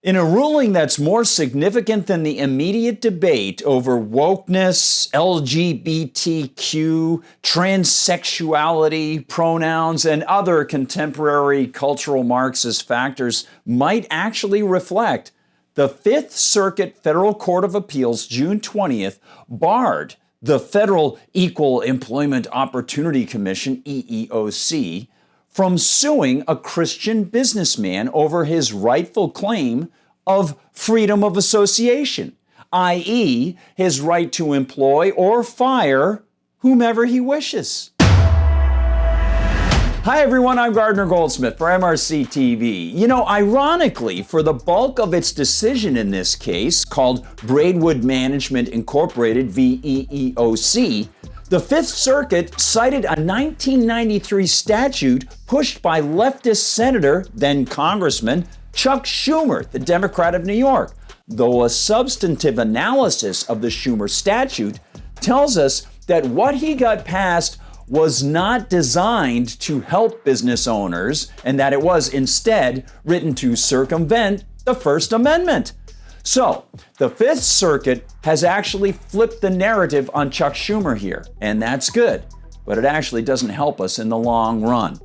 In a ruling that's more significant than the immediate debate over wokeness, LGBTQ, transsexuality, pronouns, and other contemporary cultural Marxist factors might actually reflect, the Fifth Circuit Federal Court of Appeals, June 20th, barred the Federal Equal Employment Opportunity Commission, EEOC, from suing a Christian businessman over his rightful claim of freedom of association, i.e., his right to employ or fire whomever he wishes. Hi everyone, I'm Gardner Goldsmith for MRC-TV. You know, ironically, for the bulk of its decision in this case, called Braidwood Management Incorporated v. EEOC, the Fifth Circuit cited a 1993 statute pushed by leftist Senator, then Congressman, Chuck Schumer, the Democrat of New York, though a substantive analysis of the Schumer statute tells us that what he got passed was not designed to help business owners and that it was instead written to circumvent the First Amendment. So, the Fifth Circuit has actually flipped the narrative on Chuck Schumer here, and that's good, but it actually doesn't help us in the long run.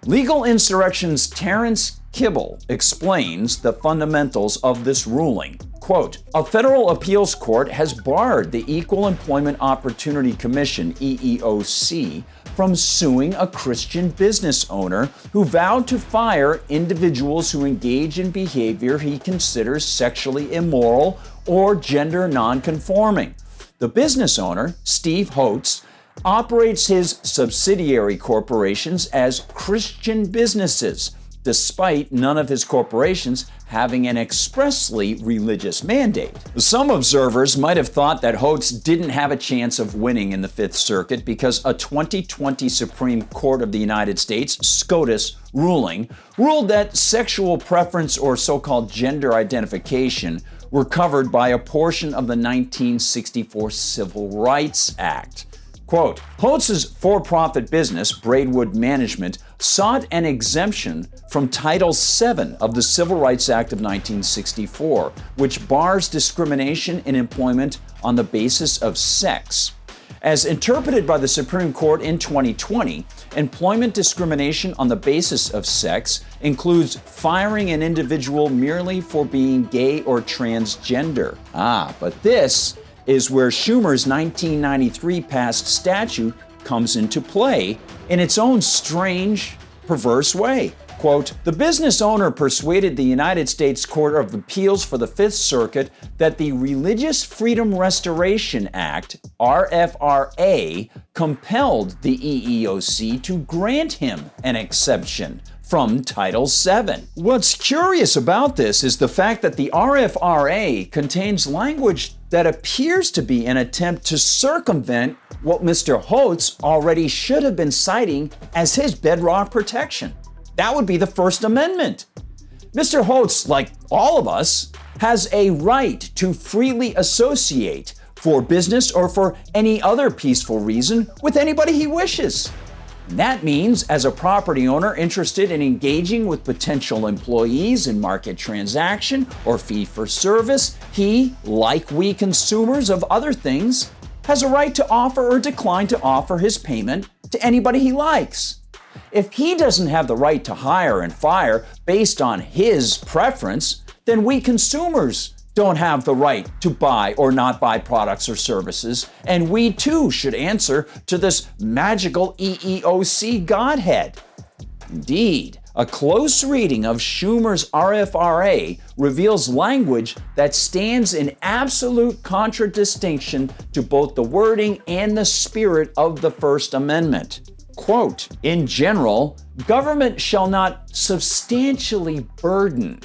Legal Insurrection's Terrence Kibble explains the fundamentals of this ruling. Quote, a federal appeals court has barred the Equal Employment Opportunity Commission, EEOC, from suing a Christian business owner who vowed to fire individuals who engage in behavior he considers sexually immoral or gender nonconforming. The business owner, Steve Holtz, operates his subsidiary corporations as Christian businesses, despite none of his corporations having an expressly religious mandate. Some observers might have thought that Holtz didn't have a chance of winning in the Fifth Circuit because a 2020 Supreme Court of the United States, SCOTUS ruling, ruled that sexual preference or so-called gender identification were covered by a portion of the 1964 Civil Rights Act. Quote, Holtz's for-profit business, Braidwood Management, sought an exemption from Title VII of the Civil Rights Act of 1964, which bars discrimination in employment on the basis of sex. As interpreted by the Supreme Court in 2020, employment discrimination on the basis of sex includes firing an individual merely for being gay or transgender. But this is where Schumer's 1993 passed statute comes into play in its own strange, perverse way. Quote, the business owner persuaded the United States Court of Appeals for the Fifth Circuit that the Religious Freedom Restoration Act, RFRA, compelled the EEOC to grant him an exception from Title VII. What's curious about this is the fact that the RFRA contains language that appears to be an attempt to circumvent what Mr. Holtz already should have been citing as his bedrock protection. That would be the First Amendment. Mr. Holtz, like all of us, has a right to freely associate for business or for any other peaceful reason with anybody he wishes. That means, as a property owner interested in engaging with potential employees in market transaction or fee for service, he, like we consumers of other things, has a right to offer or decline to offer his payment to anybody he likes. If he doesn't have the right to hire and fire based on his preference, then we consumers don't have the right to buy or not buy products or services, and we too should answer to this magical EEOC godhead. Indeed, a close reading of Schumer's RFRA reveals language that stands in absolute contradistinction to both the wording and the spirit of the First Amendment. Quote, in general, government shall not substantially burden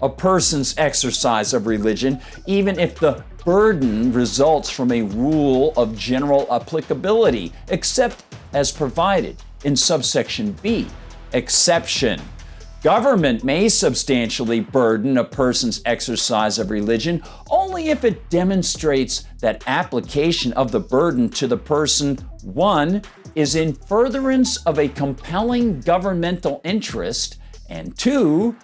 a person's exercise of religion, even if the burden results from a rule of general applicability, except as provided in subsection B. Exception. Government may substantially burden a person's exercise of religion only if it demonstrates that application of the burden to the person, 1, is in furtherance of a compelling governmental interest, and 2,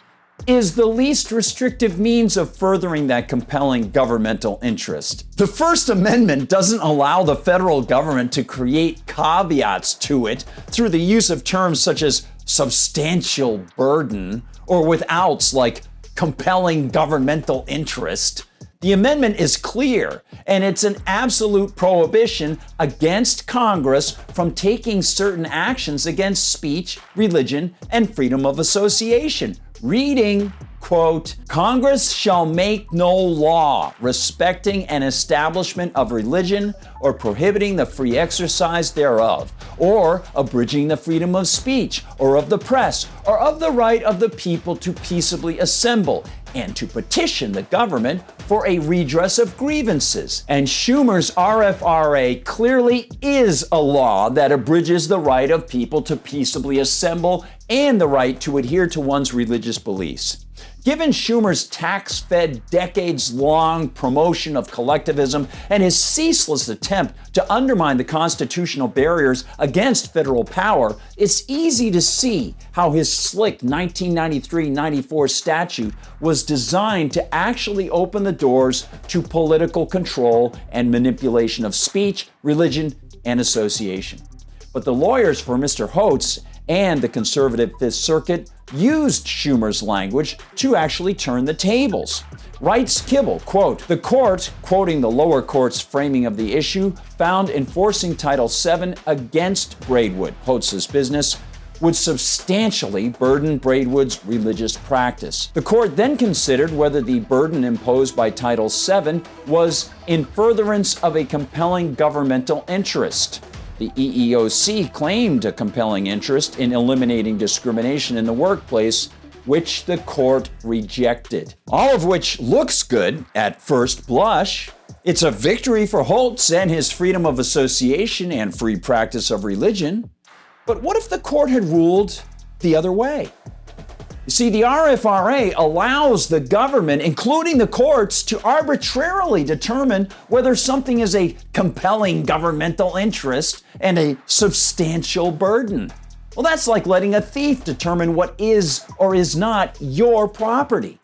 is the least restrictive means of furthering that compelling governmental interest. The First Amendment doesn't allow the federal government to create caveats to it through the use of terms such as substantial burden or with outs like compelling governmental interest. The amendment is clear, and it's an absolute prohibition against Congress from taking certain actions against speech, religion, and freedom of association. Reading, quote, Congress shall make no law respecting an establishment of religion or prohibiting the free exercise thereof, or abridging the freedom of speech or of the press or of the right of the people to peaceably assemble and to petition the government for a redress of grievances. And Schumer's RFRA clearly is a law that abridges the right of people to peaceably assemble and the right to adhere to one's religious beliefs. Given Schumer's tax-fed, decades-long promotion of collectivism and his ceaseless attempt to undermine the constitutional barriers against federal power, it's easy to see how his slick 1993-94 statute was designed to actually open the doors to political control and manipulation of speech, religion, and association. But the lawyers for Mr. Holtz and the conservative Fifth Circuit used Schumer's language to actually turn the tables. Writes Kibble, quote, the court, quoting the lower court's framing of the issue, found enforcing Title VII against Braidwood, Holtz's business, would substantially burden Braidwood's religious practice. The court then considered whether the burden imposed by Title VII was in furtherance of a compelling governmental interest. The EEOC claimed a compelling interest in eliminating discrimination in the workplace, which the court rejected. All of which looks good at first blush. It's a victory for Holtz and his freedom of association and free practice of religion. But what if the court had ruled the other way? You see, the RFRA allows the government, including the courts, to arbitrarily determine whether something is a compelling governmental interest and a substantial burden. Well, that's like letting a thief determine what is or is not your property.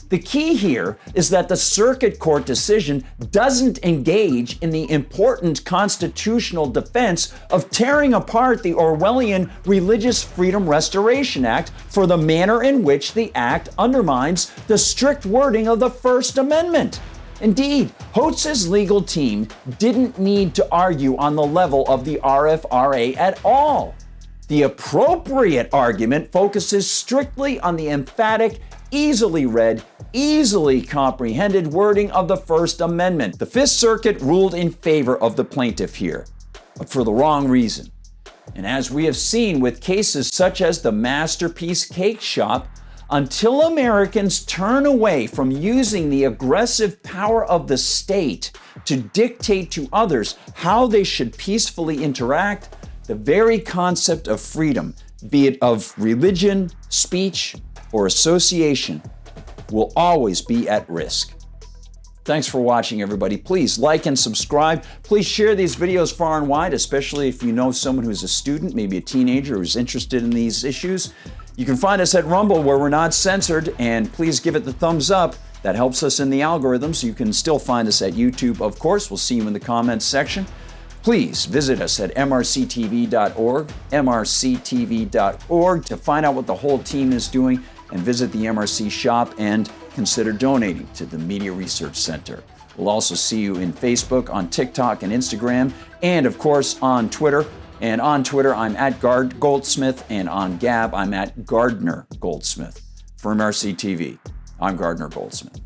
The key here is that the circuit court decision doesn't engage in the important constitutional defense of tearing apart the Orwellian Religious Freedom Restoration Act for the manner in which the act undermines the strict wording of the First Amendment. Indeed, Holtz's legal team didn't need to argue on the level of the RFRA at all. The appropriate argument focuses strictly on the emphatic, easily read, easily comprehended wording of the First Amendment. The Fifth Circuit ruled in favor of the plaintiff here, but for the wrong reason. And as we have seen with cases such as the Masterpiece Cake Shop, until Americans turn away from using the aggressive power of the state to dictate to others how they should peacefully interact, the very concept of freedom, be it of religion, speech, or association, will always be at risk. Thanks for watching, everybody. Please like and subscribe. Please share these videos far and wide, especially if you know someone who's a student, maybe a teenager who's interested in these issues. You can find us at Rumble, where we're not censored, and please give it the thumbs up. That helps us in the algorithms. You can still find us at YouTube, of course. We'll see you in the comments section. Please visit us at MRCTV.org, MRCTV.org, to find out what the whole team is doing, and visit the MRC shop and consider donating to the Media Research Center. We'll also see you in Facebook, on TikTok and Instagram, and of course on Twitter. And on Twitter, I'm at Goldsmith, and on Gab, I'm at Gardner Goldsmith. For MRC TV, I'm Gardner Goldsmith.